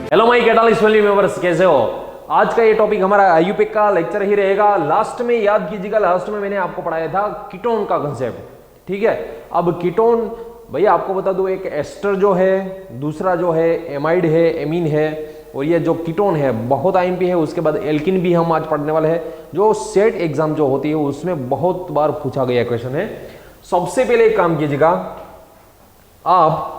Hello my catalyst family members, कैसे हो? आज का ये टॉपिक हमारा आईयूपीएक का लेक्चर ही रहेगा। लास्ट में याद कीजिएगा, लास्ट में मैंने आपको पढ़ाया था कीटोन का कंसेप्ट, ठीक है। अब कीटोन भैया आपको बता दूं, एक एस्टर जो है, दूसरा जो है एमाइड है, एमीन है, और ये जो कीटोन है बहुत आईएमपी है। उसके बाद एल्किन भी हम आज पढ़ने वाले हैं, जो सेट एग्जाम जो होती है उसमें बहुत बार पूछा गया क्वेश्चन है। सबसे पहले एक काम कीजिएगा, आप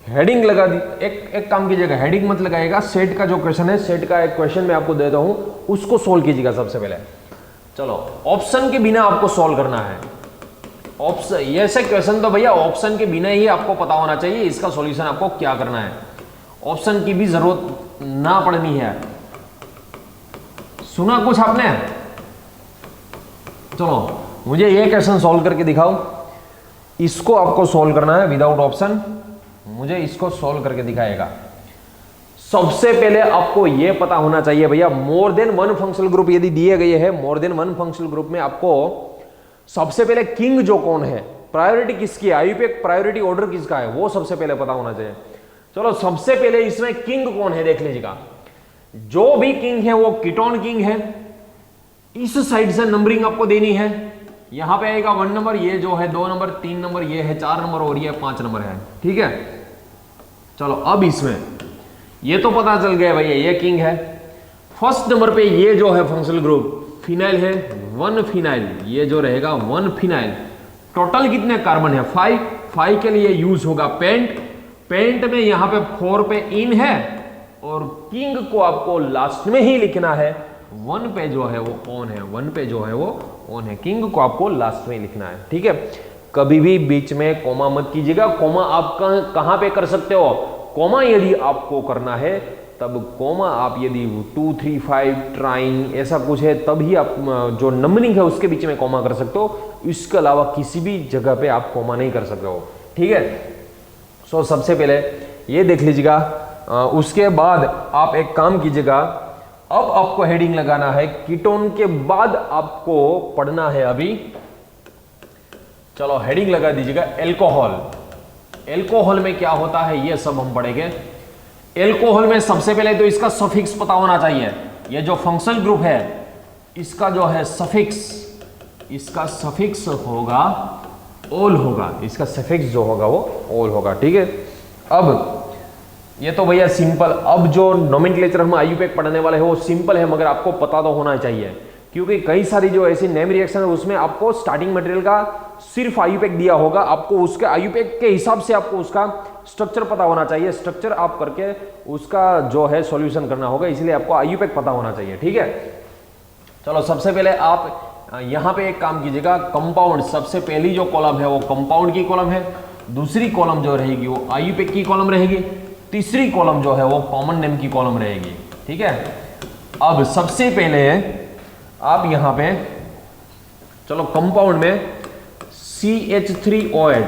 हेडिंग लगा दी, एक काम कीजिएगा, हेडिंग मत लगाइएगा। सेट का जो क्वेश्चन है, सेट का एक क्वेश्चन मैं आपको देता हूं, उसको सोल्व कीजिएगा सबसे पहले। चलो, ऑप्शन के बिना आपको सोल्व करना है। ऑप्शन, ये ऐसे क्वेश्चन तो भैया ऑप्शन के बिना ही आपको पता होना चाहिए इसका सॉल्यूशन आपको क्या करना है। ऑप्शन की भी जरूरत ना पड़नी है। सुना कुछ आपने? चलो, मुझे ये क्वेश्चन सोल्व करके दिखाओ। इसको आपको सोल्व करना है विदाउट ऑप्शन, मुझे इसको सोल्व करके दिखाएगा। सबसे पहले आपको यह पता होना चाहिए भैया, more than one functional group यदि दिए गए हैं, more than one functional group में आपको सबसे पहले किंग जो कौन है, प्रायोरिटी किसकी है, आईयूपीएक प्रायोरिटी ऑर्डर किसका है, वो सबसे पहले पता होना चाहिए। चलो, सबसे पहले इसमें किंग कौन है देख लीजिएगा। जो भी किंग है वो कीटोन किंग है। इस साइड से नंबरिंग आपको देनी है। यहां पे आएगा 1 नंबर, ये जो है 2 नंबर, 3 नंबर, ये है 4 नंबर, और ये 5 नंबर है, ठीक है। चलो, अब इसमें ये तो पता चल गया भैया ये किंग है। फर्स्ट नंबर पे ये जो है फंक्शनल ग्रुप फिनाइल है, 1 फिनाइल, ये जो रहेगा 1 फिनाइल। टोटल कितने कार्बन है? 5 के लिए यूज होगा पेंट। पेंट में यहां पे 4 पे इन है, और किंग को आपको लास्ट में ही लिखना है। 1 पे जो है वो ऑन है, 1 पे जो है वो ऑन है। किंग को आपको लास्ट में लिखना है, ठीक है। कभी भी बीच में कोमा मत कीजिएगा। कोमा आप कहां पे कर सकते हो? कोमा यदि आपको करना है तब कोमा आप यदि 2, 3, 5 ट्राइंग ऐसा कुछ है तभी आप जो नंबरिंग है उसके बीच में कोमा कर सकते हो। इसके अलावा किसी भी जगह पे आप कोमा नहीं कर सकते हो, ठीक है। सो सबसे पहले ये देख लीजिएगा। उसके बाद आप एक काम कीजिएगा, अब आपको हेडिंग लगाना है। कीटोन के बाद आपको पढ़ना है अभी, चलो हेडिंग लगा दीजिएगा, एल्कोहल। एल्कोहल में क्या होता है ये सब हम पढ़ेंगे। एल्कोहल में सबसे पहले तो इसका सफिक्स पता होना चाहिए। ये जो फंक्शनल ग्रुप है इसका जो है सफिक्स, इसका सफिक्स होगा ओल होगा, इसका सफिक्स जो होगा वो ओल होगा, ठीक है। अब ये तो भैया सिंपल। अब जो नोमेनक्लेचर हम आईयूपीएक पढ़ने वाले हैं वो सिंपल है, मगर आपको पता तो होना चाहिए, क्योंकि कई सारी जो ऐसी नेम रिएक्शन है उसमें आपको स्टार्टिंग मटेरियल का सिर्फ आईयूपीएक दिया होगा। आपको उसके आईयूपीएक के हिसाब से आपको उसका स्ट्रक्चर पता होना चाहिए। स्ट्रक्चर आप करके उसका जो है सॉल्यूशन करना होगा, इसलिए आपको आईयूपीएक पता होना चाहिए, ठीक है। चलो, सबसे पहले आप यहां पे एक काम कीजिएगा, कंपाउंड। सबसे पहली जो कॉलम है वो कंपाउंड की कॉलम है, दूसरी कॉलम जो रहेगी वो आईयूपीएक की कॉलम रहेगी, तीसरी कॉलम जो है वो कॉमन नेम की कॉलम रहेगी, ठीक है। अब सबसे पहले आप यहां पे चलो कंपाउंड में CH3OH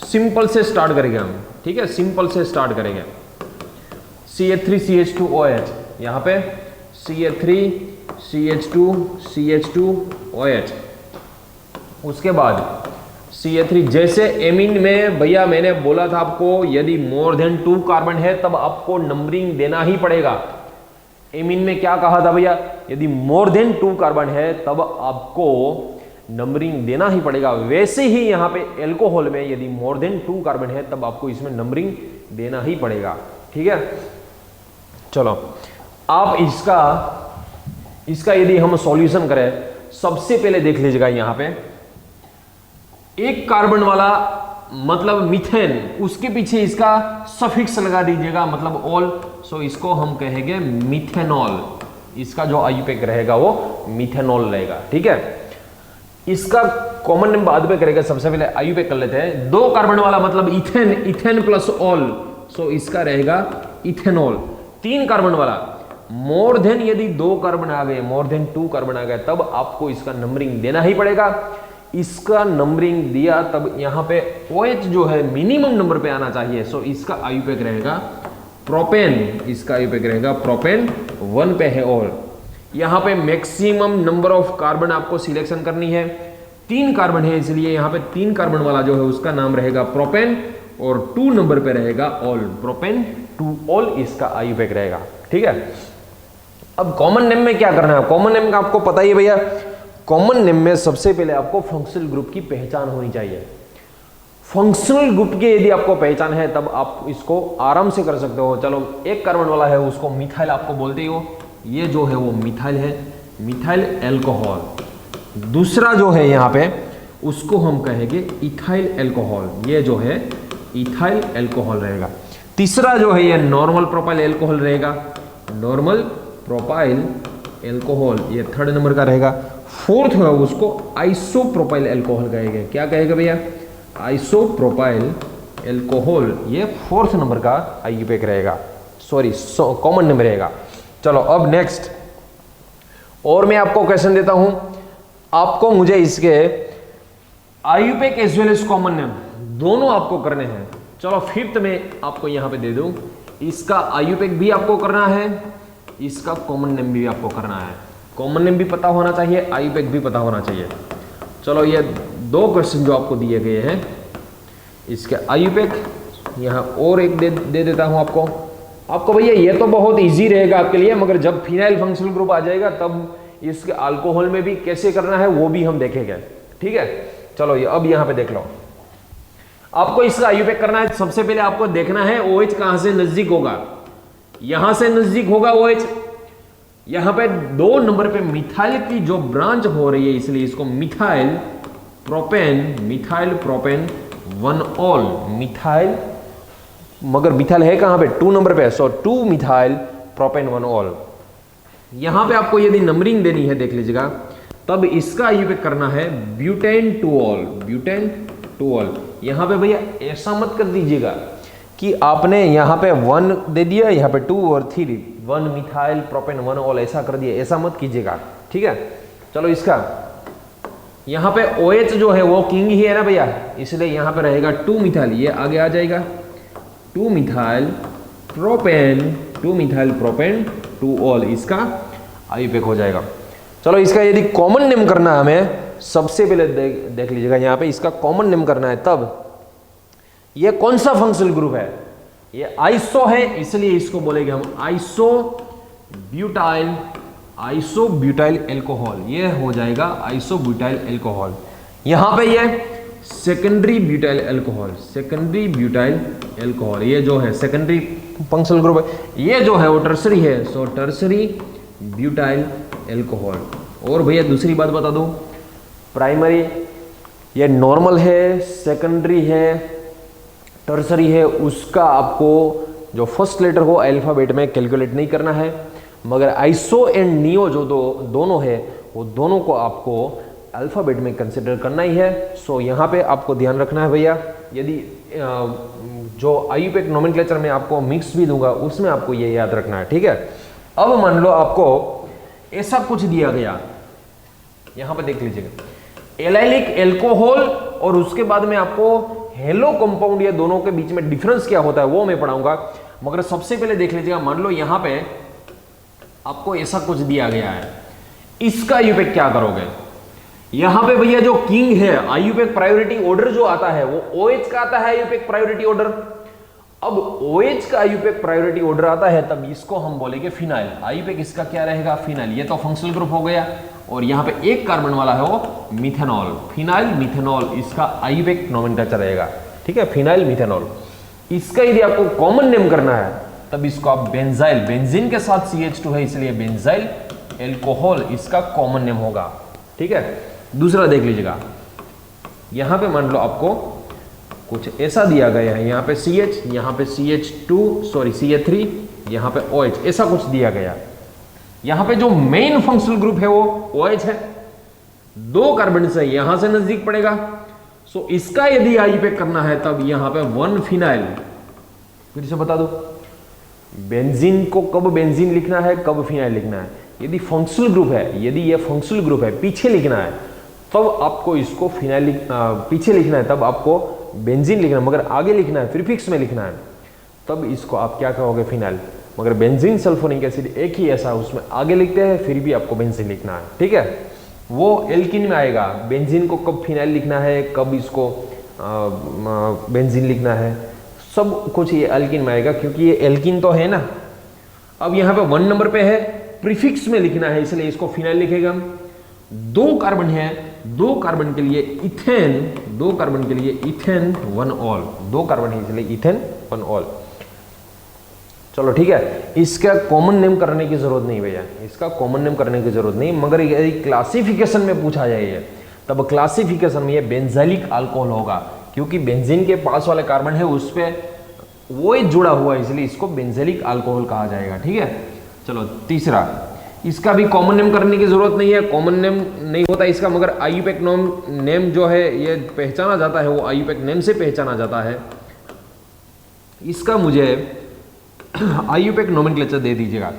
सिंपल से स्टार्ट करेंगे हम, ठीक है। सिंपल से स्टार्ट करेंगे। CH3CH2OH, यहां पे CH3CH2CH2OH। उसके बाद CH3, जैसे एमीन में भैया मैंने बोला था आपको, यदि मोर देन 2 कार्बन है तब आपको नंबरिंग देना ही पड़ेगा। एमीन में क्या कहा था भैया? यदि मोर देन 2 कार्बन है तब आपको नंबरिंग देना ही पड़ेगा। वैसे ही यहां पे एल्कोहल में यदि मोर देन 2 कार्बन है तब आपको इसमें नंबरिंग देना ही पड़ेगा, ठीक है। चलो, आप इसका यदि हम सॉल्यूशन करें, सबसे पहले देख लीजिएगा यहां पे एक कार्बन वाला मतलब मीथेन, उसके पीछे इसका सफिक्स लगा दीजिएगा, मतलब ऑल। सो इसको हम कहेंगे मिथेनॉल। इसका जो आईयूपीएक रहेगा वो मिथेनॉल रहेगा, ठीक है। इसका कॉमन नेम बाद में करेगा, सबसे पहले आईयूपीएक कर लेते हैं। 2 कार्बन वाला मतलब इथेन, इथेन प्लस ऑल, सो इसका रहेगा इथेनॉल। 3 कार्बन वाला मोर देन, यदि 2 कार्बन आ गए, मोर देन 2 कार्बन आ गए तब आपको इसका नंबरिंग देना ही पड़ेगा। इसका नंबरिंग दिया तब यहां पे OH जो है मिनिमम नंबर पे आना चाहिए। सो इसका आईयूपीएक रहेगा प्रोपेन, इसका आईयूपीएक रहेगा प्रोपेन, 1 पे है और यहां पे मैक्सिमम नंबर ऑफ कार्बन आपको सिलेक्शन करनी है। 3 कार्बन है, इसलिए यहां पे 3 कार्बन वाला जो है उसका नाम रहेगा प्रोपेन, और 2 नंबर पे रहेगा ऑल, प्रोपेन टू ऑल इसका आईयूपैक रहेगा। ठीक है, अब कॉमन नेम में क्या करना है? कॉमन नेम का आपको पता ही है भैया, कॉमन नेम में सबसे पहले आपको फंक्शनल ग्रुप की पहचान होनी चाहिए। फंक्शनल ग्रुप की यदि आपको पहचान है तब आप इसको आराम से कर सकते हो। चलो, एक कार्बन वाला है उसको मिथाइल आपको बोलते हो, ये जो है वो मिथाइल है, मिथाइल एल्कोहल। दूसरा जो है यहाँ पे उसको हम कहेंगे इथाइल एल्कोहल, ये जो है इथाइल एल्कोहल रहेगा। तीसरा जो है ये नॉर्मल प्रोपाइल एल्कोहल रहेगा, नॉर्मल प्रोपाइल एल्कोहल, ये थर्ड नंबर का रहेगा। फोर्थ है उसको आइसोप्रोपाइल एल्कोहल कहेंगे। क्या कहेगा भैया? आइसोप्रोपाइल एल्कोहल, ये फोर्थ नंबर का आईयूपैक रहेगा, सॉरी कॉमन नेम रहेगा। चलो अब नेक्स्ट, और मैं आपको क्वेश्चन देता हूं, आपको मुझे इसके IUPAC as well as common name दोनों आपको करने हैं। चलो फिफ्थ में आपको यहां पे दे दूं, इसका आईयूपैक भी आपको करना है, इसका कॉमन नेम भी आपको करना है। कॉमन नेम भी पता होना चाहिए, आईयूपैक भी पता होना चाहिए। चलो ये दो क्वेश्चन जो आपको दिए गए हैं, इसके आईयूपैक यहाँ और एक दे देता हूँ आपको भैया ये तो बहुत इजी रहेगा आपके लिए, मगर जब फिनाइल फंक्शनल ग्रुप आ जाएगा तब इसके अल्कोहल में भी कैसे करना है वो भी हम देखेंगे। ठीक है, चलो ये अब यहाँ पे देख लो, आपको इसका आईयूपैक करना है। सबसे पहले आपको देखना है OH कहां से नजदीक होगा, यहां से नजदीक होगा OH। यहां पे 2 नंबर पे मिथाइल की जो ब्रांच हो रही है, इसलिए इसको मिथाइल प्रोपेन 1 ऑल, मिथाइल, मगर मिथाइल है कहां पे? 2 नंबर पे, सो 2 मिथाइल प्रोपेन 1 ऑल। यहां पे आपको यदि नंबरिंग देनी है देख लीजिएगा, तब इसका आईयूपैक करना है ब्यूटेन 2 ऑल, ब्यूटेन 2 ऑल। यहां पे भैया ऐसा मत कर दीजिएगा कि आपने यहाँ पे 1 दे दिया, यहाँ पे 2 और 3, 1 मिथाइल प्रोपेन 1 ऑल ऐसा कर दिया, ऐसा मत कीजिएगा। ठीक है, चलो इसका यहाँ पे OH जो है वो किंग ही है ना भैया, इसलिए यहाँ पे रहेगा 2 मिथाइल, ये आगे आ जाएगा 2 मिथाइल प्रोपेन 2 ऑल, इसका आईयूपैक हो जाएगा। चलो इसका यदि कॉमन नेम करना है हमें, सबसे पहले देख लीजिएगा यहाँ पे इसका कॉमन नेम करना है, तब ये कौन सा फंक्शनल ग्रुप है? ये आइसो है, इसलिए इसको बोलेंगे हम आइसोब्यूटाइल एल्कोहल, ये हो जाएगा आइसोब्यूटाइल एल्कोहल। यहां पे ये सेकेंडरी ब्यूटाइल एल्कोहल, ये जो है सेकेंडरी फंक्शनल ग्रुप है, ये जो है वो टर्सरी है, सो टर्सरी ब्यूटाइल एल्कोहल। और भैया दूसरी बात बता दूं, प्राइमरी ये नॉर्मल है, सेकेंडरी है, टर्सरी है, उसका आपको जो फर्स्ट लेटर हो अल्फाबेट में कैलकुलेट नहीं करना है, मगर आइसो एंड नियो जो दोनों है वो दोनों को आपको अल्फाबेट में कंसिडर करना ही है। सो यहाँ पे आपको ध्यान रखना है भैया, यदि जो आईयूपैक नोमेनक्लेचर में आपको मिक्स भी दूंगा उसमें आपको ये याद रखना है। ठीक है, अब मान लो आपको ऐसा कुछ दिया गया, यहाँ पे देख लीजिएगा एलाइलिक एल्कोहल, और उसके बाद में आपको हेलो कंपाउंड, ये दोनों के बीच में डिफरेंस क्या होता है वो मैं पढ़ाऊंगा, मगर सबसे पहले देख लीजिएगा, मान लो यहां पे आपको ऐसा कुछ दिया गया है, इसका आईयूपैक क्या करोगे? यहां पे भैया जो किंग है, आईयूपैक प्रायोरिटी ऑर्डर जो आता है वो OH का आता है आईयूपैक प्रायोरिटी ऑर्डर। अब OH का आईयूपैक प्रायोरिटी ऑर्डर आता है तब इसको हम बोलेंगे फिनाइल, आईयूपैक इसका क्या रहेगा? फिनाइल। ये तो फंक्शनल ग्रुप हो गया, और यहाँ पे एक कार्बन वाला है वो मिथेनॉल, फिनाइल मिथेनॉल, इसका आईयूपैक नोमेनक्लेचर रहेगा। ठीक है, फिनाइल मिथेनॉल। इसका यदि आपको कॉमन नेम करना है तब इसको आप बेंजाइल, बेंजीन के साथ CH2 है इसलिए बेंजाइल एल्कोहल, इसका कॉमन नेम होगा। ठीक है, दूसरा देख लीजिएगा, यहां पे मान लो आपको कुछ ऐसा दिया गया है, यहाँ पे CH, यहाँ पे CH3, यहाँ पे OH, ऐसा कुछ दिया गया। यहां पे जो मेन फंक्शनल ग्रुप है वो OH है, 2 कार्बन से यहां से नजदीक पड़ेगा। सो इसका यदि आईयूपैक करना है तब यहां पे 1 फिनाइल, फिर से बता दो बेंजीन को कब बेंजीन लिखना है, कब फिनाइल लिखना है। यदि फंक्शनल ग्रुप है, यदि ये फंक्शनल ग्रुप है, पीछे लिखना है तब आपको इसको फिनाइल पीछे लिखना है, तब आपको बेंजीन लिखना है, मगर आगे लिखना है, प्रीफिक्स में लिखना है, तब इसको आप क्या कहोगे? फिनाइल। मगर बेंजीन सल्फोनिक एसिड एक ही ऐसा, उसमें आगे लिखते हैं फिर भी आपको बेंजीन लिखना है। ठीक है, वो एल्किन में आएगा, बेंजीन को कब फिनाइल लिखना है, कब इसको बेंजीन लिखना है, सब कुछ ये एल्किन में आएगा, क्योंकि ये एल्किन तो है ना। अब यहाँ पे 1 नंबर पे है, प्रीफिक्स में लिखना है, इसलिए इसको फिनाइल लिखेगा। 2 कार्बन है, 2 कार्बन के लिए इथेन, 2 कार्बन के लिए इथेन 1 ऑल, 2 कार्बन है इसलिए इथेन 1 ऑल। चलो ठीक है, इसका कॉमन नेम करने की जरूरत नहीं भैया, इसका कॉमन नेम करने की जरूरत नहीं, मगर यदि क्लासिफिकेशन में पूछा जाए तब क्लासिफिकेशन में ये बेंजाइलिक अल्कोहल होगा, क्योंकि बेंजीन के पास वाले कार्बन है उस पे वो जुड़ा हुआ है, इसलिए इसको बेंजाइलिक अल्कोहल कहा जाएगा। ठीक है, चलो तीसरा, इसका भी कॉमन नेम करने की जरूरत नहीं है, कॉमन नेम नहीं होता इसका, मगर आईयूपीएक नेम जो है ये पहचाना जाता है, वो आईयूपीएक नेम से पहचाना जाता है। इसका मुझे आईयूपीएक नोमेनक्लेचर दे दीजिएगा।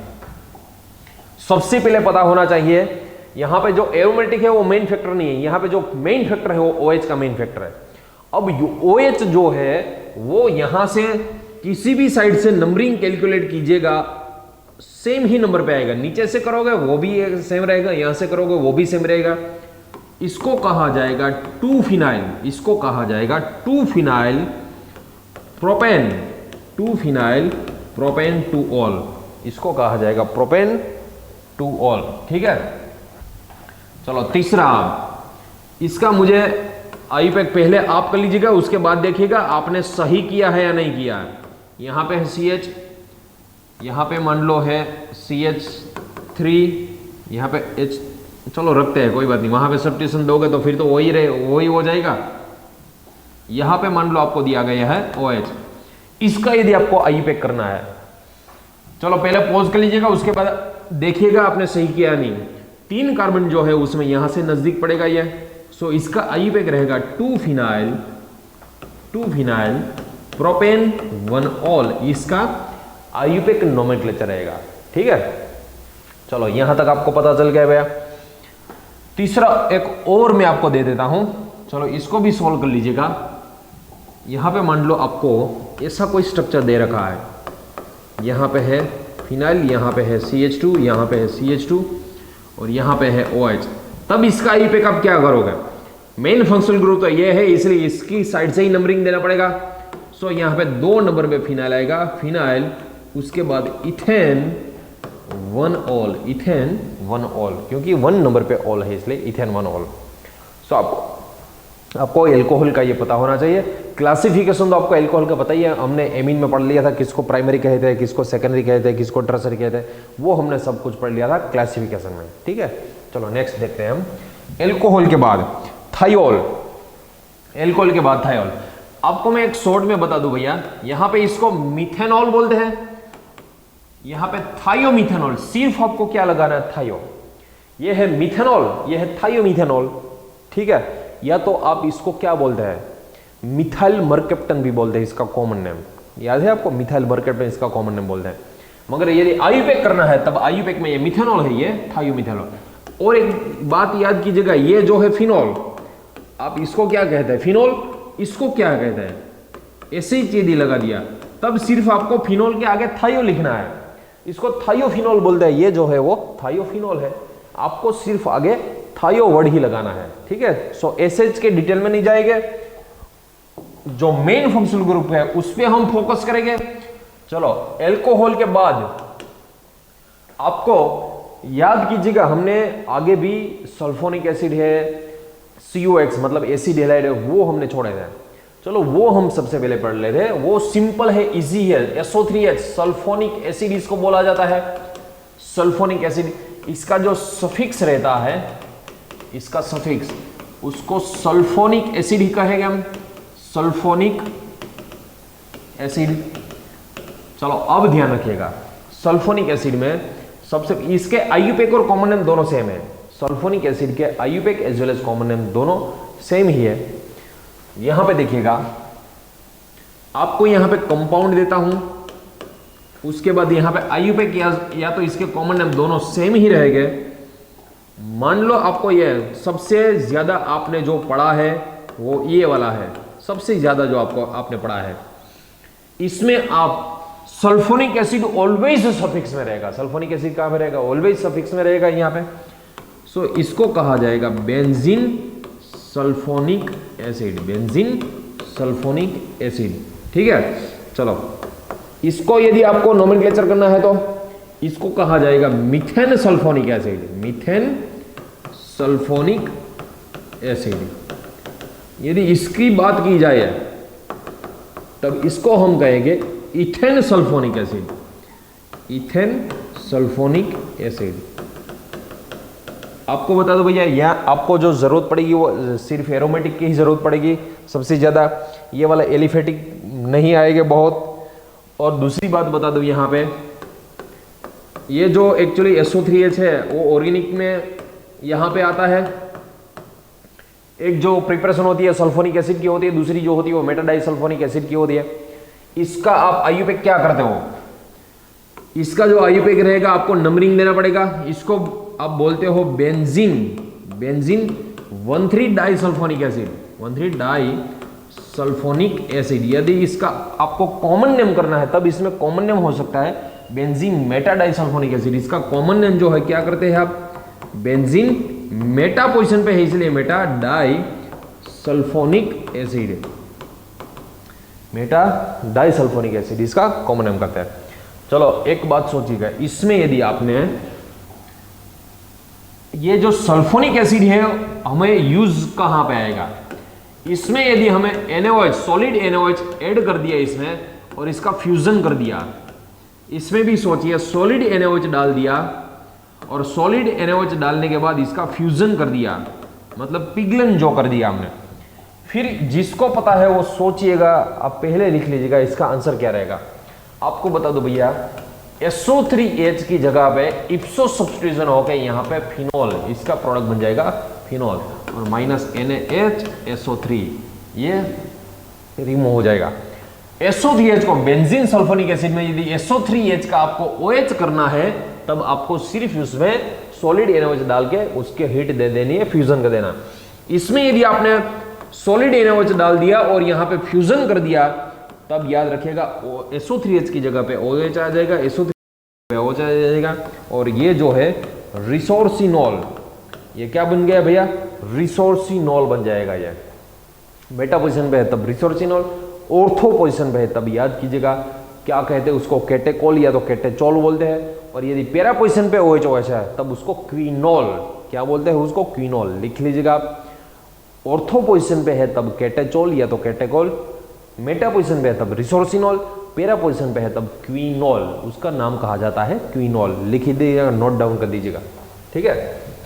सबसे पहले पता होना चाहिए, यहां पे जो एरोमेटिक है वो मेन फैक्टर नहीं है, यहां पे जो मेन फैक्टर है वो OH का मेन फैक्टर है। अब OH जो है वो यहां से किसी भी साइड से नंबरिंग कैलकुलेट कीजिएगा, सेम ही नंबर पे आएगा। नीचे से करोगे वो भी सेम रहेगा, यहां से करोगे वो भी सेम रहेगा। इसको कहा जाएगा 2 फिनाइल, इसको कहा जाएगा 2 phenyl propane, 2 phenyl propane 2 all, इसको कहा जाएगा प्रोपेन 2 ऑल। ठीक है, चलो तीसरा, इसका मुझे आईयूपीएक पहले आप कर लीजिएगा, उसके बाद देखिएगा आपने सही किया है या नहीं किया है। यहां पे है CH, यहां पे मान लो है CH3, यहां पे H, चलो रखते हैं कोई बात नहीं, वहां पे सब्स्टिट्यूशन दोगे तो फिर तो वही हो जाएगा। यहां पे मान लो आपको दिया गया है OH, इसका यदि आपको आईयूपीएक करना है, चलो पहले पॉज कर लीजिएगा, उसके बाद देखिएगा आपने सही किया नहीं। 3 कार्बन जो है उसमें यहां से नजदीक पड़ेगा ये, सो इसका आईयूपीएक रहेगा 2 फिनाइल प्रोपेन 1 ऑल, इसका आईयूपीएक नोमेनक्लेचर रहेगा। ठीक है, चलो यहां तक आपको पता चल गया भैया। तीसरा एक और मैं आपको दे देता हूं, चलो इसको भी सॉल्व कर लीजिएगा। यहां पे मान लो आपको ऐसा कोई स्ट्रक्चर दे रखा है, यहां पे है फिनाइल, यहां पे है CH2, यहां पे है CH2 और यहां पे है OH। तब इसका आईयूपीएक आप क्या करोगे, मेन फंक्शनल ग्रुप तो ये है, इसलिए इसकी साइड से ही नंबरिंग देना पड़ेगा। सो यहां पे 2 नंबर पे फिनाइल आएगा, फिनाइल, उसके बाद इथेन 1 ऑल, इथेन 1 ऑल, क्योंकि 1 नंबर पे ऑल है इसलिए इथेन 1 ऑल। सो आपको एल्कोहल का ये पता होना चाहिए। क्लासिफिकेशन तो आपको एल्कोहल का पता ही है, हमने एमीन में पढ़ लिया था, किसको प्राइमरी कहते हैं, किसको सेकेंडरी कहते हैं, किसको टर्सरी कहते हैं, वो हमने सब कुछ पढ़ लिया था क्लासिफिकेशन में। ठीक है, चलो नेक्स्ट देखते हैं हम। एल्कोहल के बाद थायोल, एल्कोहल के बाद थायोल। आपको मैं एक शॉर्ट में बता दूं भैया, यहां पे इसको मिथेनॉल बोलते हैं, यहां पे थायोमिथेनॉल, सिर्फ आपको क्या लगाना है, थायो। ये है मिथेनॉल, ये है थायोमिथेनॉल। ठीक है, या तो आप इसको क्या बोलते हैं, मिथाइल मरकेप्टन भी बोलते हैं, इसका कॉमन नेम याद है आपको, मिथाइल मरकेप्टन इसका कॉमन नेम बोलते हैं। मगर यदि आईयूपीएक करना है तब आईयूपीएक में ये मिथेनॉल है, ये थायोमिथेनॉल। और एक बात याद कीजिएगा, ये जो है फिनॉल, आप इसको क्या कहते हैं, फिनॉल, इसको क्या कहते हैं, ऐसे ही चीज लगा दिया, तब सिर्फ आपको फिनॉल के आगे थायो लिखना है, इसको थायोफिनॉल बोलते हैं, ये जो है वो थायोफिनॉल है, आपको सिर्फ आगे थायो वर्ड ही लगाना है। ठीक है, सो एसएच के डिटेल में नहीं जाएंगे, जो मेन फंक्शनल ग्रुप है उस पर हम फोकस करेंगे। चलो एल्कोहल के बाद आपको याद कीजिएगा, हमने आगे भी सल्फोनिक एसिड है, COX मतलब एसिड हैलाइड है, वो हमने छोड़े थे। चलो वो हम सबसे पहले पढ़ लेते हैं, वो सिंपल है, इजी है, SO3H सल्फोनिक एसिड इसको बोला जाता है। सल्फोनिक एसिड, इसका जो सफिक्स रहता है, इसका सफिक्स, उसको सल्फोनिक एसिड ही कहेंगे हम, सल्फोनिक एसिड। चलो अब ध्यान रखिएगा, सल्फोनिक एसिड में सबसे, इसके आईयूपीएक और कॉमन नेम दोनों सेम है, सल्फोनिक एसिड के IUPAC as well as common name दोनों सेम ही है। यहां पे देखिएगा, आपको यहां पे कंपाउंड देता हूं, उसके बाद यहां पे आईयूपीएक या तो इसके कॉमन नेम दोनों सेम ही रहेंगे। मान लो आपको ये सबसे ज्यादा आपने जो पढ़ा है वो ये वाला है, सबसे ज्यादा जो आपने पढ़ा है, इसमें आप सल्फोनिक एसिड ऑलवेज सफिक्स में रहेगा, सल्फोनिक एसिड कहां पे रहेगा, ऑलवेज सफिक्स में रहेगा यहां पे। सो इसको कहा जाएगा benzene sulphonic acid, benzene sulphonic acid. ठीक है, चलो इसको यदि आपको नोमेनक्लेचर करना है तो इसको कहा जाएगा methane sulphonic acid, methane sulphonic acid. यदि इसकी बात की जाए तब इसको हम कहेंगे ethane sulphonic acid, ethane sulphonic acid. आपको बता दो भैया, यहाँ आपको जो जरूरत पड़ेगी वो सिर्फ एरोमेटिक की ही जरूरत पड़ेगी सबसे ज्यादा, ये वाला एलिफेटिक नहीं आएगा बहुत। और दूसरी बात बता दो यहाँ पे, ये जो एक्चुअली SO3H है वो ऑर्गेनिक में यहाँ पे आता है। एक जो प्रिपरेशन होती है सल्फोनिक एसिड की होती है, दूसरी जो होती है वो मेटाडाई सल्फोनिक एसिड की होती है। इसका आप IUPAC क्या करते हो, इसका जो IUPAC रहेगा आपको नंबरिंग देना पड़ेगा। इसको आप बोलते हो benzene, benzene 1,3 di sulphonic acid, 1,3 di sulphonic acid. यदि इसका आपको कॉमन नेम करना है तब इसमें कॉमन नेम हो सकता है benzene meta di sulphonic acid. इसका कॉमन नेम जो है क्या करते हैं आप, बेंजीन मेटा पोजीशन पे है इसलिए meta di sulphonic acid, meta di sulphonic acid इसका कॉमन नेम करते हैं। चलो एक बात सोचिएगा, इसमें यदि आपने ये जो सल्फोनिक एसिड है हमें यूज कहां पे आएगा, इसमें यदि हमें NaOH सॉलिड NaOH ऐड कर दिया इसमें और इसका फ्यूजन कर दिया, इसमें भी सोचिए सॉलिड NaOH डाल दिया और सॉलिड NaOH डालने के बाद इसका फ्यूजन कर दिया, मतलब पिघलन जो कर दिया हमने। फिर जिसको पता है वो सोचिएगा, आप पहले लिख लीजिएगा इसका आंसर क्या रहेगा। आपको बता दो भैया, SO3H की जगह पे इप्सो सब्स्टिट्यूशन होकर यहाँ पे फिनॉल, इसका प्रोडक्ट बन जाएगा फिनॉल, और माइनस NaHSO3 ये रिमूव हो जाएगा। SO3H को बेंजीन सल्फोनिक एसिड में यदि SO3H का आपको OH करना है तब आपको सिर्फ उसमें सॉलिड NaOH डाल के उसके हीट दे देनी है, फ्यूजन कर देना। इसमें यदि आपने सॉलिड NaOH डाल दिया और यहाँ पे फ्यूजन कर दिया तब याद रखिएगा SO3H की जगह पे OH आ जाएगा, SO3 पे OH आ जाएगा, और ये जो है रिसोर्सिनॉल, ये क्या बन गया भैया, रिसोर्सिनॉल बन जाएगा। ये मेटा पोजीशन पे है तब रिसोर्सिनॉल, ऑर्थो पोजीशन पे है तब याद कीजिएगा क्या कहते हैं उसको, कैटेकोल या तो कैटेचोल बोलते हैं। और यदि पैरा पोजीशन पे OH है तब उसको क्विनोल, क्या बोलते हैं उसको, क्विनोल लिख लीजिएगा आप। ऑर्थो पोजीशन पे है तब कैटेचोल या तो कैटेकोल, मेटा पोजीशन पे है तब रिसोर्सिनॉल, पैरा पोजीशन पे है तब क्विनोल, उसका नाम कहा जाता है क्विनोल। लिख दीजिएगा, नोट डाउन कर दीजिएगा, ठीक है।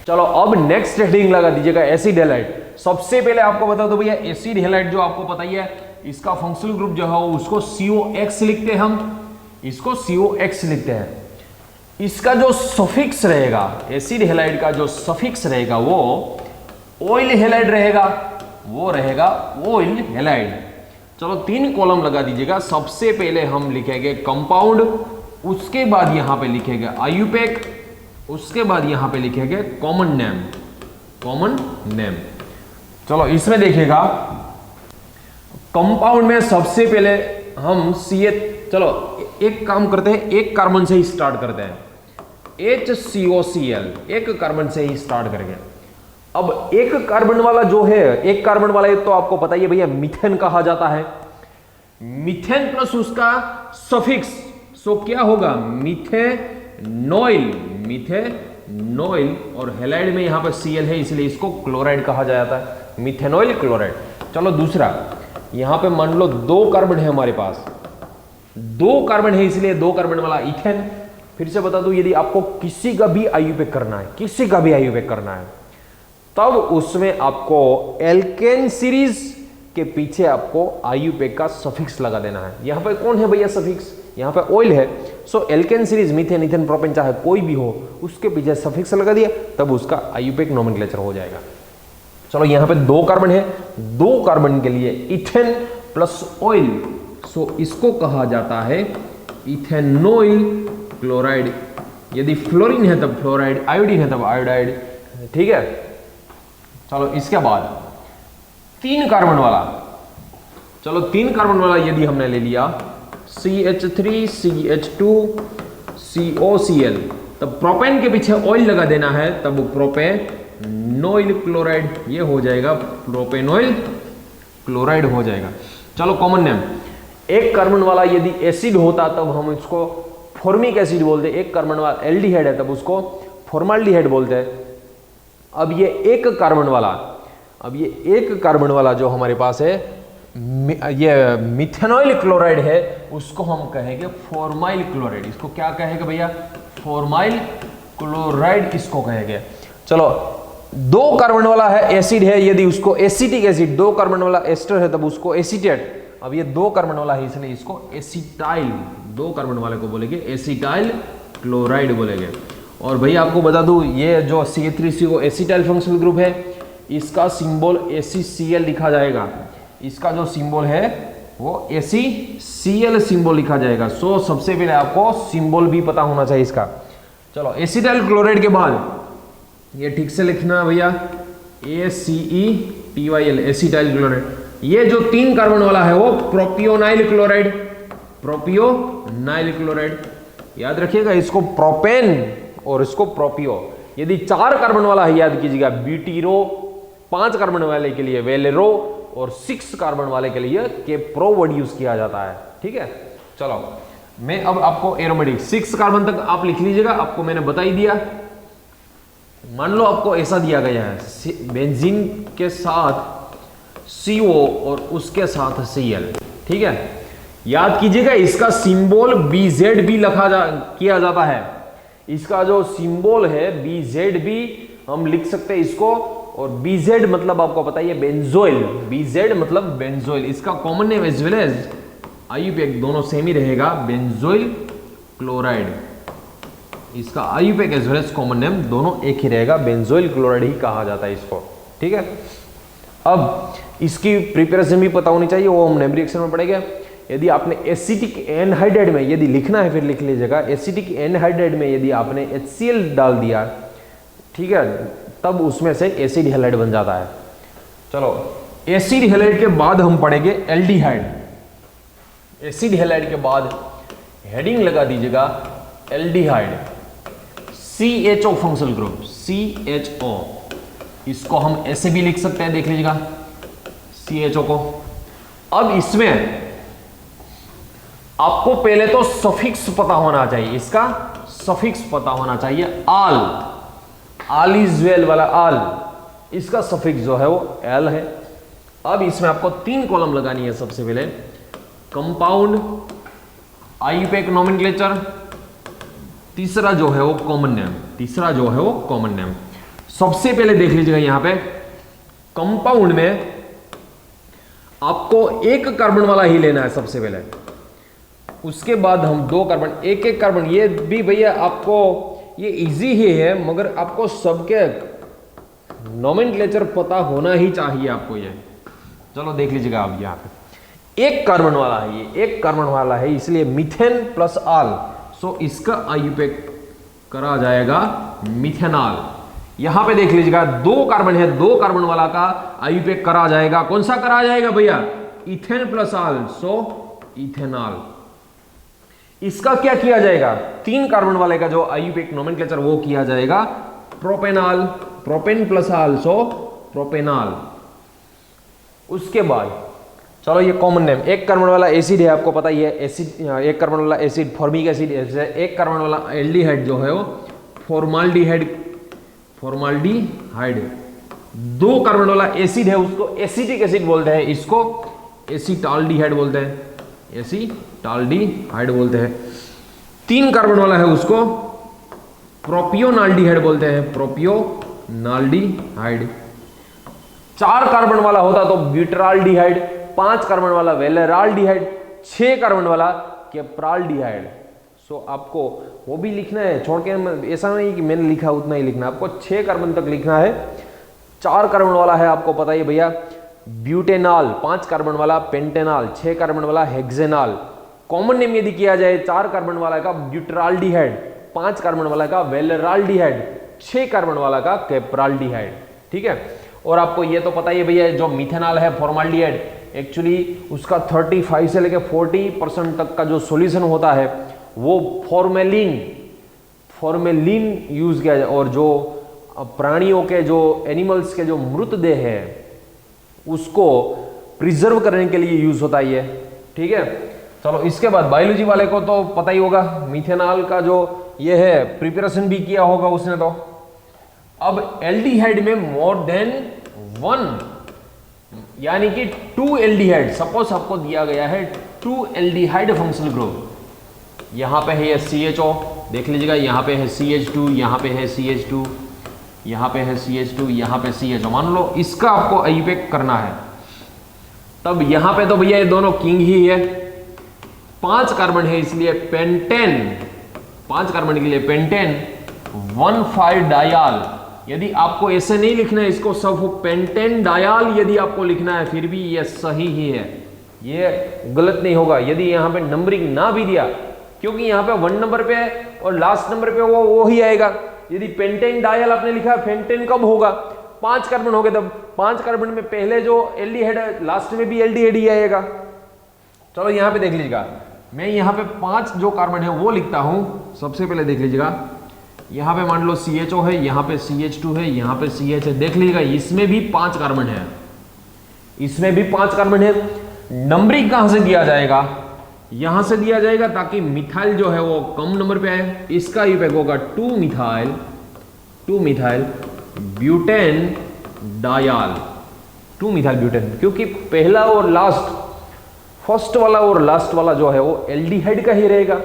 चलो अब नेक्स्ट हेडिंग लगा दीजिएगा एसिड हैलाइड। सबसे पहले आपको बता दो भैया, एसिड हैलाइड जो आपको पता ही है, इसका फंक्शनल ग्रुप जो है उसको COX लिखते हैं हम, इसको COX लिखते हैं। इसका जो सफिक्स रहेगा, एसिड हैलाइड का जो सफिक्स रहेगा वो ऑयल हैलाइड रहेगा, वो रहेगा ऑयल हैलाइड। चलो 3 कॉलम लगा दीजिएगा। सबसे पहले हम लिखेंगे कंपाउंड, उसके बाद यहां पे लिखेंगे IUPAC, उसके बाद यहां पे लिखेंगे कॉमन नेम, कॉमन नेम। चलो इसमें देखिएगा कंपाउंड में सबसे पहले हम चलो एक काम करते हैं, एक कार्बन से ही स्टार्ट करते हैं, HCOCl, एक कार्बन से ही स्टार्ट करेंगे। अब एक कार्बन वाला जो है, एक कार्बन वाला तो आपको पता ही है भैया मीथेन कहा जाता है। मीथेन प्लस उसका सफिक्स, सो क्या होगा, मीथेनॉइल, मीथेनॉइल, और हैलाइड में यहां पर Cl है इसलिए इसको क्लोराइड कहा जाता है, मीथेनॉइल क्लोराइड। चलो दूसरा, यहां पे मान लो 2 कार्बन है हमारे पास, 2 कार्बन है इसलिए 2 कार्बन वाला इथेन। फिर से बता दूं, यदि आपको किसी का भी IUPAC करना है, किसी का भी IUPAC करना है तब उसमें आपको एल्केन सीरीज के पीछे आपको IUPAC का सफिक्स लगा देना है। यहां पर कौन है भैया सफिक्स, यहां पर ऑयल है, so alkane series methane, ethane, propane चाहे कोई भी हो उसके पीछे सफिक्स लगा दिया तब उसका IUPAC नोमेनक्लेचर हो जाएगा। चलो यहां पे 2 कार्बन है, 2 कार्बन के लिए इथेन प्लस ऑयल, सो इसको कहा जाता है इथेनॉइल क्लोराइड। यदि फ्लोरीन है तब फ्लोराइड, आयोडीन है तब आयोडाइड, ठीक है। चलो इसके बाद 3 कार्बन वाला, चलो 3 कार्बन वाला यदि हमने ले लिया CH3 CH2 COCl, तब प्रोपेन के पीछे ऑयल लगा देना है तब प्रोपेनॉइल क्लोराइड, ये हो जाएगा प्रोपेनॉइल क्लोराइड हो जाएगा। चलो कॉमन नेम एक कार्बन वाला यदि एसिड होता तब हम इसको फॉर्मिक एसिड बोलते, एक कार्बन वाला एल्डिहाइड है तब उसको फॉर्माल्डिहाइड बोलते हैं। अब ये एक कार्बन वाला जो हमारे पास है, ये मिथेनॉइल क्लोराइड है, उसको हम कहेंगे फॉर्माइल क्लोराइड। इसको क्या कहेंगे भैया? फॉर्माइल क्लोराइड इसको कहेंगे। चलो, दो कार्बन वाला है एसिड है, यदि उसको एसिटिक एसिड, दो कार्बन वाला एस्टर है तब उसको एसीटेट। अब ये दो कार्बन वाला है इसलिए इसको एसिटाइल, दो कार्बन वाले को बोलेंगे एसिटाइल क्लोराइड बोलेंगे। और भैया आपको बता दूं, ये जो CH3CO एसिटाइल फंक्शनल ग्रुप है, इसका सिंबल ACCl लिखा जाएगा। इसका जो सिंबल है वो ACCl सिंबल लिखा जाएगा। सो सबसे पहले आपको सिंबल भी पता होना चाहिए इसका। चलो, एसिटाइल क्लोराइड के बाद ये ठीक से लिखना है भैया, ACETYL एसिटाइल क्लोराइड। ये जो तीन कार्बन वाला है वो प्रोपियोनाइल क्लोराइड, प्रोपियोनाइल क्लोराइड याद रखिएगा। इसको प्रोपेन और इसको प्रोपियो। यदि चार कार्बन वाला है याद कीजिएगा ब्यूटीरो, पांच कार्बन वाले के लिए वेलेरो और 6 कार्बन वाले के लिए केप्रो वर्ड यूज किया जाता है। ठीक है, चलो मैं अब आपको एरोमेटिक 6 कार्बन तक आप लिख लीजिएगा, आपको मैंने बता ही दिया। मान लो आपको ऐसा दिया गया है, बेंजीन के साथ CO और उसके साथ Cl। ठीक है, याद कीजिएगा इसका सिंबल BZ भी किया जाता है। इसका जो सिंबल है BZ भी हम लिख सकते हैं इसको, और BZ मतलब आपको पता है बेंजोइल, BZ मतलब बेंजोइल। इसका common name as well as IUPAC दोनों सेम ही रहेगा, बेंजोइल क्लोराइड। इसका IUPAC as well as common name दोनों एक ही रहेगा, बेंजोइल क्लोराइड ही कहा जाता है इसको। ठीक है, अब इसकी प्रिपरेशन भी पता होनी चाहिए, वो हम नेम रिएक्शन में पढ़ेंगे। यदि आपने एसिटिक एनहाइड्राइड में यदि लिखना है फिर लिख लीजिएगा, एसिटिक एनहाइड्राइड में यदि आपने HCl डाल दिया, ठीक है, तब उसमें से एसिड हैलाइड बन जाता है। चलो, एसिड हैलाइड के बाद हम पढ़ेंगे एल्डिहाइड। एसिड हैलाइड के बाद हेडिंग लगा दीजिएगा aldehyde, CHO functional group, CHO। इसको हम ऐसे भी लिख सकते हैं, देख लीजिएगा CHO को। अब इसमें आपको पहले तो सफिक्स पता होना चाहिए, इसका सफिक्स पता होना चाहिए। आल इज वेल वाला आल, इसका सफिक्स जो है वो एल है। अब इसमें आपको 3 कॉलम लगानी है। सबसे पहले कंपाउंड, IUPAC नोमेनक्लेचर, तीसरा जो है वो कॉमन नेम, सबसे पहले देख लीजिएगा यहां पे कंपाउंड में आपको एक कार्बन वाला ही लेना है सबसे पहले, उसके बाद हम 2 कार्बन, एक कार्बन। ये भी भैया आपको ये इजी ही है, मगर आपको सबके नोमेनक्लेचर पता होना ही चाहिए आपको ये। चलो देख लीजिएगा आप यहाँ पे एक कार्बन वाला है, ये एक कार्बन वाला है, इसलिए मीथेन प्लस आल। सो इसका IUPAC करा जाएगा मिथेनॉल। यहां पे देख लीजिएगा 2 कार्बन है, 2 कार्बन वाला का IUPAC करा जाएगा। कौन सा करा जाएगा भैया? इथेन प्लस आल, सो इथेनॉल। इसका क्या किया जाएगा? 3 कार्बन वाले का जो IUPAC नोमेनक्लेचर वो किया जाएगा प्रोपेनॉल, प्रोपेन प्लस आल, सो प्रोपेनॉल। उसके बाद चलो ये कॉमन नेम, एक कार्बन वाला एसिड है, आपको पता ही है एसिड, एक कार्बन वाला एसिड फॉर्मिक एसिड, एक कार्बन वाला एल्डिहाइड जो है वो फॉर्माल्डिहाइड, 2 कार्बन वाला एसिड है उसको एसिटिक एसिड बोलते हैं, इसको एसिटाल्डिहाइड बोलते हैं, एसिटाल्डिहाइड बोलते हैं। 3 कार्बन वाला है उसको प्रोपियोनाल्डिहाइड बोलते हैं, प्रोपियोनाल्डिहाइड। 4 कार्बन वाला होता तो ब्यूटराल्डिहाइड, 5 कार्बन वाला वेलेराल्डिहाइड, 6 कार्बन वाला केप्राल्डिहाइड। सो आपको वो भी लिखना है, छोड़ के ऐसा नहीं कि मैंने लिखा उतना ही लिखना, आपको 6 कार्बन तक लिखना है। 4 कार्बन वाला है आपको पता ही भैया ब्यूटेनॉल, 5 कार्बन वाला पेंटेनॉल, 6 कार्बन वाला हेक्सेनॉल। कॉमन नेम यदि किया जाए 4 कार्बन वाला का ब्यूटराल्डिहाइड, 5 कार्बन वाला का वेलेराल्डिहाइड, 6 कार्बन वाला का केप्राल्डिहाइड। ठीक है, और आपको ये तो पता ही भैया जो मिथेनॉल है फॉर्माल्डिहाइड, एक्चुअली उसका 35 से लेकर 40% तक का जो सॉल्यूशन होता है वो फॉर्मेलिन यूज किया जाए, और जो प्राणियों के जो एनिमल्स के जो मृतदेह है उसको प्रिजर्व करने के लिए यूज होता है ये। ठीक है, चलो इसके बाद बायोलॉजी वाले को तो पता ही होगा, मिथेनॉल का जो ये है प्रिपरेशन भी किया होगा उसने। तो अब एल्डिहाइड में मोर देन 1 यानी कि 2 एल्डिहाइड, सपोज आपको दिया गया है 2 एल्डिहाइड फंक्शनल ग्रुप, यहां पे है ये CHO, देख लीजिएगा यहां पे है CH2, यहां पे है CH2, यहां पे है CH2, यहां पे CHO, मान लो इसका आपको आईयूपैक करना है। तब यहां पे तो भैया ये दोनों किंग ही है, 5 कार्बन है इसलिए पेंटेन, 5 कार्बन के लिए पेंटेन 1,5 डायाल। यदि आपको ऐसे नहीं लिखना है इसको सब पेंटेन डायाल यदि आपको लिखना है फिर भी ये सही ही है, ये गलत नहीं होगा यदि यहां पे नंबरिंग ना भी दिया, क्योंकि यहां पे 1 नंबर पे है और लास्ट नंबर पे वो ही आएगा। यदि पेंटेन डायल आपने लिखा है, पेंटेन कब होगा, 5 कार्बन हो गए, तब 5 कार्बन में पहले जो एल्डिहाइड है लास्ट में भी एल्डिहाइड ही आएगा। चलो यहां पे देख लीजिएगा, मैं यहां पे 5 जो कार्बन है वो लिखता हूं। सबसे पहले देख लीजिएगा यहां पे मान लो CHO है, यहां पे CH2 है, यहां पे CH है, देख लीजिएगा इसमें भी 5 कार्बन है, इसमें भी 5 कार्बन है। नंबरिंग कहां से दिया जाएगा, यहां से दिया जाएगा ताकि मिथाइल जो है वो कम नंबर पे आए। इसका इफेक्ट होगा 2 methyl butane Dial, 2 methyl butane, क्योंकि पहला और लास्ट, फर्स्ट वाला और लास्ट वाला जो है वो एल्डिहाइड का ही रहेगा।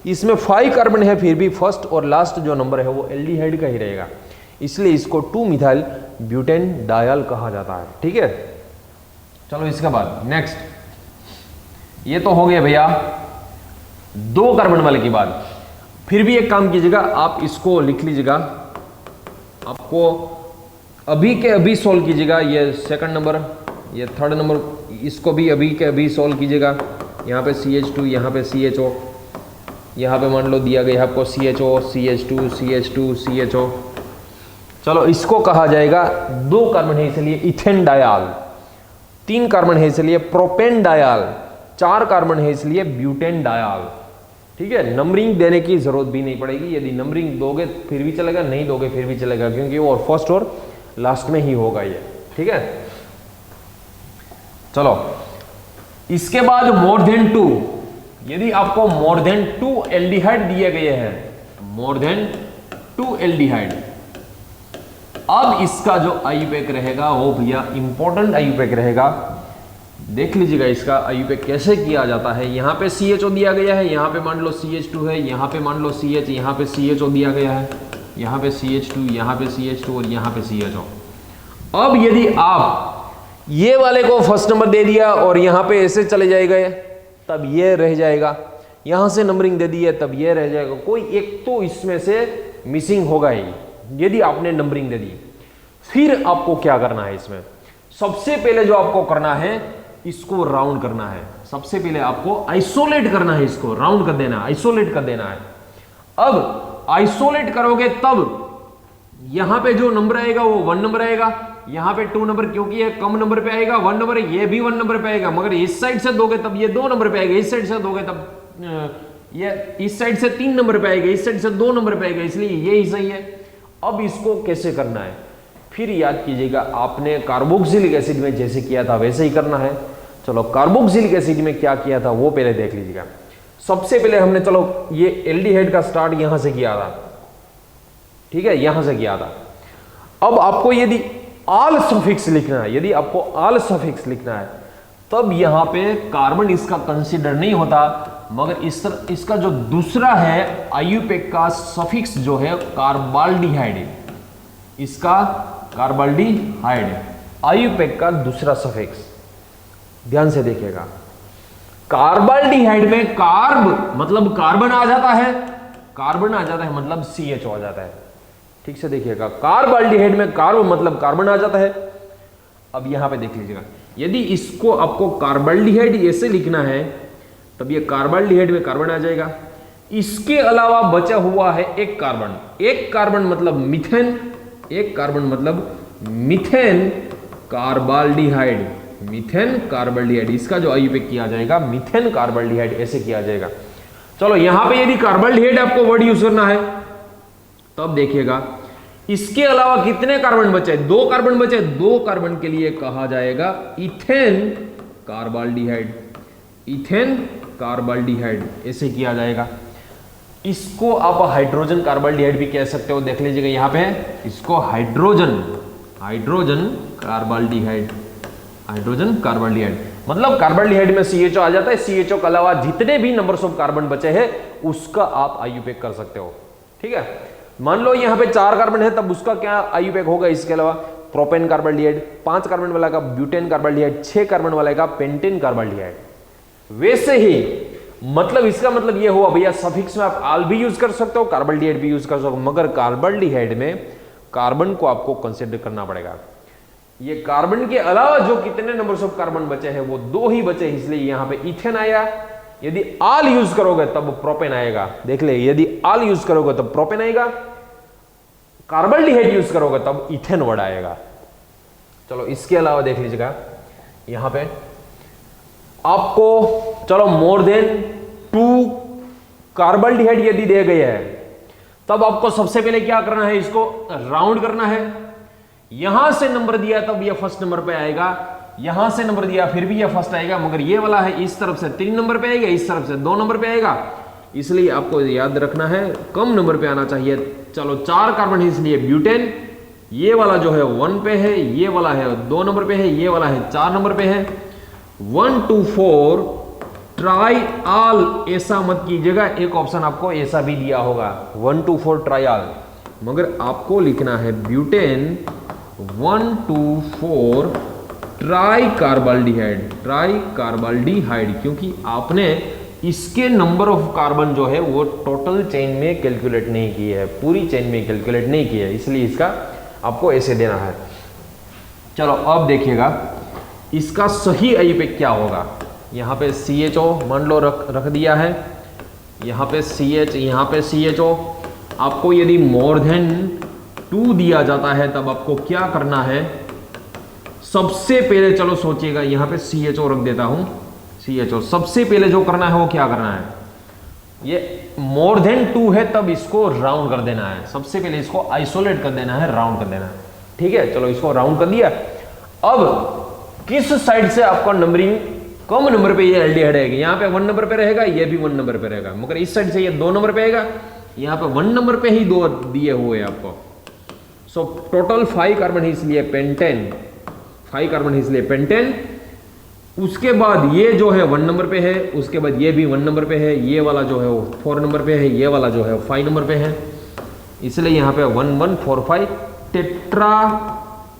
इसमें 5 कार्बन है फिर भी फर्स्ट और लास्ट जो नंबर है वो एल्डिहाइड का ही रहेगा, इसलिए इसको 2 मिथाइल ब्यूटेन डायाल कहा जाता है। ठीक है, चलो इसके बाद नेक्स्ट, ये तो हो गया भैया 2 कार्बन वाले की बात। फिर भी एक काम कीजिएगा, आप इसको लिख लीजिएगा, आपको अभी के अभी सॉल्व कीजिएगा, ये 2nd नंबर, ये 3rd नंबर, इसको भी अभी के अभी सॉल्व कीजिएगा। यहाँ पे CH2, यहाँ पे CHO, यहाँ पे मान लो दिया गया आपको CHO, CH2, CH2, CHO। चलो इसको कहा जाएगा, 2 कार्बन है इसलिए इथेन डायाल, 3 कार्बन है इसलिए प्रोपेन डायाल, 4 कार्बन है इसलिए ब्यूटेन डायाल। ठीक है, नंबरिंग देने की जरूरत भी नहीं पड़ेगी, यदि नंबरिंग दोगे फिर भी चलेगा, नहीं दोगे फिर भी चलेगा, क्योंकि वो फर्स्ट और लास्ट में ही होगा ये। ठीक है, चलो इसके बाद मोर देन 2, यदि आपको मोर देन 2 एल्डिहाइड दिए गए हैं, मोर देन 2 एल्डिहाइड, अब इसका जो आईयूपैक रहेगा वो भैया इंपॉर्टेंट आईयूपैक रहेगा। देख लीजिएगा इसका आईयूपैक कैसे किया जाता है। यहाँ पे CHO दिया गया है, यहाँ पे मान लो CH2 है, यहाँ पे मान लो CH, यहाँ पे CHO दिया गया है, यहाँ पे CH2, यहाँ पे CH2 और यहाँ पे CHO। अब यदि आप ये वाले को फर्स्ट नंबर दे दिया और यहाँ पे ऐसे चले जाएगा तब ये रह जाएगा, यहाँ से नंबरिंग दे दी है तब ये रह जाएगा, कोई एक तो इसमें से मिसिंग होगा ही यदि आपने नंबरिंग दे दी। फिर आपको क्या करना है, इसमें सबसे पहले जो आपको करना है इसको राउंड करना है, सबसे पहले आपको आइसोलेट करना है, इसको राउंड कर देना है, आइसोलेट कर देना है। अब आइसोलेट करोगे तब यहां पे जो नंबर आएगा वो 1 नंबर आएगा, यहां पे 2 नंबर, क्योंकि ये कम नंबर पे आएगा, 1 नंबर, ये भी 1 नंबर पे आएगा, मगर इस साइड से दोगे तब ये 2 नंबर पे आएगा, इस साइड से दोगे तब ये इस साइड से 3 नंबर पे आएगा, इस साइड से 2 नंबर पे आएगा, इसलिए ये ही सही है। अब इसको कैसे करना है, फिर याद कीजिएगा, आपने कार्बोक्सिलिक एसिड में जैसे किया था वैसे ही करना है। चलो कार्बोक्सिलिक एसिड में क्या किया था वो पहले देख लीजिएगा। सबसे पहले हमने, चलो ये एल्डिहाइड का स्टार्ट यहां से किया था, ठीक है, यहां से किया था। अब आपको यदि आल सफिक्स लिखना है, यदि आपको आल सफिक्स लिखना है तब यहां पे कार्बन इसका कंसीडर नहीं होता, मगर इसका जो दूसरा है आईयूपैक का सफिक्स जो है कार्बाल्डिहाइड, इसका कार्बाल्डिहाइड आईयूपैक का दूसरा सफिक्स, ध्यान से देखिएगा। कार्बाल्डिहाइड में कार्ब मतलब कार्बन आ जाता है, कार्बन आ जाता है मतलब CHO आ जाता है, ठीक से देखिएगा। कार्बाल्डिहाइड में कार्ब मतलब कार्बन आ जाता है। अब यहां पे देख लीजिएगा, यदि इसको आपको कार्बाल्डिहाइड ऐसे लिखना है तब ये कार्बाल्डिहाइड में कार्बन आ जाएगा। इसके अलावा बचा हुआ है एक कार्बन, एक कार्बन मतलब मिथेन, एक कार्बन मतलब मिथेन कार्बाल्डिहाइड, मिथेन कार्बाल्डिहाइड, इसका जो आईयूपैक किया जाएगा मिथेन कार्बाल्डिहाइड ऐसे किया जाएगा। चलो यहां पे यदि कार्बाल्डिहाइड आपको वर्ड यूज करना है तब देखिएगा, इसके अलावा कितने कार्बन बचे, 2 कार्बन बचे, 2 कार्बन के लिए कहा जाएगा इथेन कार्बाल्डिहाइड, इथेन कार्बाल्डिहाइड ऐसे किया जाएगा। इसको आप हाइड्रोजन कार्बाल्डिहाइड भी कह सकते हो, देख लीजिएगा यहाँ पे इसको हाइड्रोजन कार्बाल्डिहाइड, हाइड्रोजन कार्बाल्डिहाइड मतलब कार्बाल्डिहाइड में CHO आ जाता है। CHO के अलावा जितने भी नंबर्स ऑफ कार्बन बचे हैं उसका आप IUPAC कर सकते हो। ठीक है, मान लो यहाँ पे 4 कार्बन है तब उसका क्या IUPAC होगा। इसके अलावा प्रोपेन कार्बाल्डिहाइड, 5 कार्बन वाला का ब्यूटेन कार्बाल्डिहाइड, 6 कार्बन वाला का पेंटेन कार्बाल्डिहाइड। वैसे ही मतलब इसका मतलब ये हुआ भैया सफिक्स में आप आल भी यूज कर सकते हो, कार्बाल्डिहाइड भी यूज कर सकते हो, मगर कार्बाल्डिहाइड में कार्बन को आपको कंसिडर करना पड़ेगा। ये कार्बन के अलावा जो कितने नंबर्स ऑफ कार्बन बचे हैं वो 2 ही बचे, इसलिए यहां पे इथेन आया। यदि आल यूज करोगे तब प्रोपेन आएगा। देख ले, यदि आल यूज करोगे तब प्रोपेन आएगा, कार्बाल्डिहाइड यूज करोगे तब इथेन वर्ड आएगा। चलो इसके अलावा देख लीजिएगा यहां पे आपको, चलो मोर देन 2 कार्बाल्डिहाइड यदि दिए गए हैं तब आपको सबसे पहले क्या करना है, इसको राउंड करना है। यहां से नंबर दिया तब यह फर्स्ट नंबर पे आएगा, यहां से नंबर दिया फिर भी यह फर्स्ट आएगा, मगर ये वाला है इस तरफ से 3 नंबर पे आएगा, इस तरफ से 2 नंबर पे आएगा, इसलिए आपको याद रखना है कम नंबर पे आना चाहिए। चलो 4 कार्बन है इसलिए ब्यूटेन, ये वाला जो है 1 पे है, ये वाला है 2 नंबर पे है, ये वाला है 4 नंबर पे है। 1 2 4 ट्राई आल ऐसा मत कीजिएगा, एक ऑप्शन आपको ऐसा भी दिया होगा 1 2 4 ट्राई आल, मगर आपको लिखना है ब्यूटेन 1 2 4 ट्राई कार्बाल्डिहाइड, क्योंकि आपने इसके नंबर ऑफ कार्बन जो है वो टोटल चेन में कैलकुलेट नहीं की है, पूरी चेन में कैलकुलेट नहीं की है, इसलिए इसका आपको ऐसे देना है। चलो अब देखिएगा इसका सही IUPAC क्या होगा। यहाँ पे CHO मान लो रख दिया है, यहाँ पे CH, यहाँ पे CHO। आपको यदि मोर देन 2 दिया जाता है तब आपको क्या करना है, सबसे पहले चलो सोचिएगा, यहाँ पे CHO रख देता हूं, CHO सबसे पहले जो करना है वो क्या करना है, ये मोर देन 2 है तब इसको राउंड कर देना है, सबसे पहले इसको आइसोलेट कर देना है, राउंड कर देना है। ठीक है, चलो इसको राउंड कर दिया। अब किस साइड से आपका नंबरिंग कम नंबर पे ये एल्डिहाइड आएगा, यहाँ पे 1 नंबर पे रहेगा, ये भी 1 नंबर पे रहेगा, मगर इस साइड से ये 2 नंबर पे आएगा, यहाँ पे 1 नंबर पे ही 2 दिए हुए हैं आपको। सो टोटल 5 कार्बन है इसलिए पेंटेन, 5 कार्बन है इसलिए पेंटेन। उसके बाद ये जो है 1 नंबर पे है, उसके बाद ये भी 1 नंबर पे है, ये वाला जो है वो 4 नंबर पे है, ये वाला जो है 5 नंबर पे है, इसलिए यहाँ पे 1 1 4 5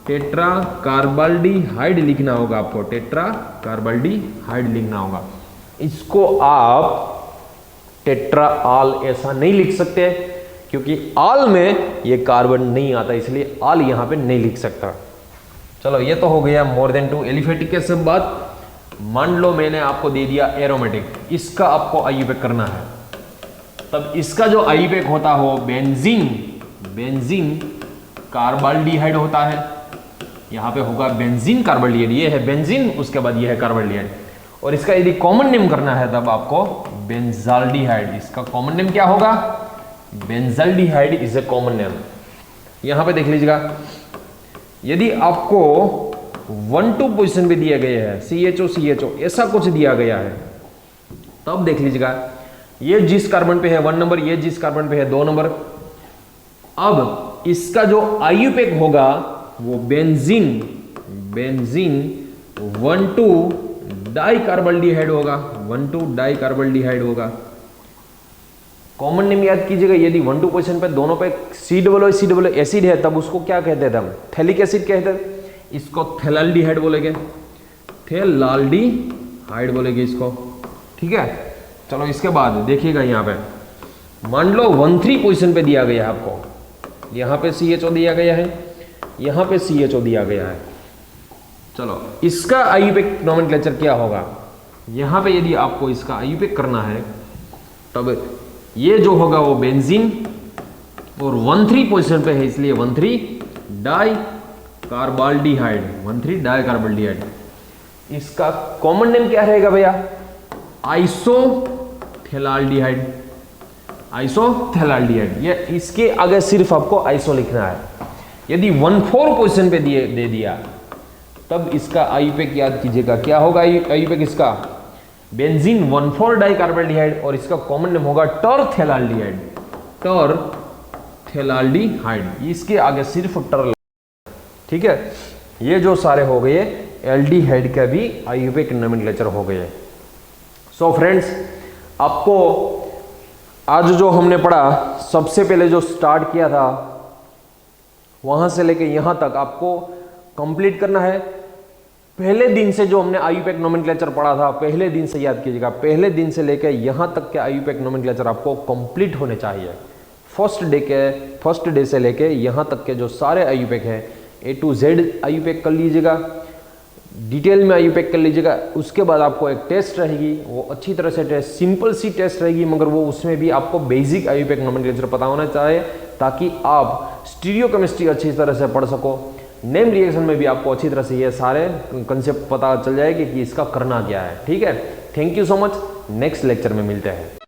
टेट्रा कार्बाल्डिहाइड लिखना होगा आपको, टेट्रा कार्बाल्डिहाइड लिखना होगा। इसको आप टेट्रा आल ऐसा नहीं लिख सकते क्योंकि आल में ये कार्बन नहीं आता, इसलिए आल यहां पे नहीं लिख सकता। चलो ये तो हो गया मोर देन 2 एलिफेटिक के सब बात। मान लो मैंने आपको दे दिया एरोमेटिक, इसका आपको IUPAC करना है, तब इसका जो IUPAC होता हो बेंजीन कार्बाल्डिहाइड होता है, यहां पे होगा बेंजीन कार्बाल्डिहाइड, ये है बेंजीन, उसके बाद ये है कार्बाल्डिहाइड, और इसका यदि कॉमन नेम करना है तब आपको बेंजाल्डिहाइड, इसका कॉमन नेम क्या होगा, benzaldehyde is a common name. यहां पे देख लीजिएगा यदि आपको 1 2 पोजीशन पे दिया गया है CHO ऐसा कुछ दिया गया है, तब देख लीजिएगा ये जिस कार्बन पे है 1 नंबर, ये जिस कार्बन पे है 2 नंबर, अब इसका जो IUPAC होगा वो बेंजीन 1 2 डाइकार्बाल्डिहाइड होगा, 1 2 डाइकार्बाल्डिहाइड होगा। कॉमन नेम याद कीजिएगा, यदि 1 2 पोजीशन पे दोनों पे C एसिड है तब उसको क्या कहते थे हम, थैलिक एसिड कहते हैं, इसको थैलाल्डिहाइड बोलेंगे, थैलाल्डिहाइड बोलेंगे इसको। ठीक है, चलो इसके बाद देखिएगा यहाँ पे मान लो 1 3 पोजीशन पे दिया गया है आपको, यहाँ पे CHO दिया गया है, यहाँ पे CHO दिया गया है। चलो इसका IUPAC नोमेनक्लेचर क्या होगा, यहाँ पे यदि आपको इसका IUPAC करना है तब ये जो होगा वो बेंजीन, और 1 3 पोजीशन पे है इसलिए 1 3 डाइकार्बाल्डिहाइड, 1 3 डाइकार्बाल्डिहाइड। इसका कॉमन नेम क्या रहेगा भैया, आइसोथैलाल्डिहाइड, ये इसके आगे सिर्फ आपको आइसो लिखना है। यदि 1 4 पोजीशन पे दे दिया तब इसका IUPAC याद कीजिएगा क्या होगा, IUPAC इसका बेंजीन 1,4 डाइकार्बोल्डिहाइड और इसका कॉमन नेम होगा टरथेलाल्डिहाइड, टरथेलाल्डिहाइड, इसके आगे सिर्फ टर, ठीक है। ये जो सारे हो गए एल्डिहाइड का भी आयुर्वेदिक नोमेनक्लेचर हो गए। सो फ्रेंड्स, आपको आज जो हमने पढ़ा, सबसे पहले जो स्टार्ट किया था वहां से लेके यहां तक आपको कंप्लीट करना है। पहले दिन से जो हमने आयुर्वेदिक नोमेनक्लेचर पढ़ा था, पहले दिन से याद कीजिएगा, पहले दिन से लेके यहां तक के आयुर्वेदिक नोमेनक्लेचर आपको कंप्लीट होने चाहिए। फर्स्ट डे से लेके यहां तक के जो सारे आयुर्वेदिक है A to Z आयुर्वेदिक कर लीजिएगा, डिटेल में आयुर्वेदिक कर लीजिएगा। उसके बाद आपको एक टेस्ट रहेगी, वो अच्छी तरह से टेस्ट, सिंपल सी टेस्ट रहेगी, मगर वो उसमें भी आपको बेसिक आयुर्वेदिक नोमेनक्लेचर पता होना चाहिए, ताकि आप स्टीरियोकेमिस्ट्री अच्छी तरह से पढ़ सको। नेम रिएक्शन में भी आपको अच्छी तरह से ये सारे कंसेप्ट पता चल जाएगी कि इसका करना क्या है, ठीक है। Thank you so much, next lecture में मिलते हैं।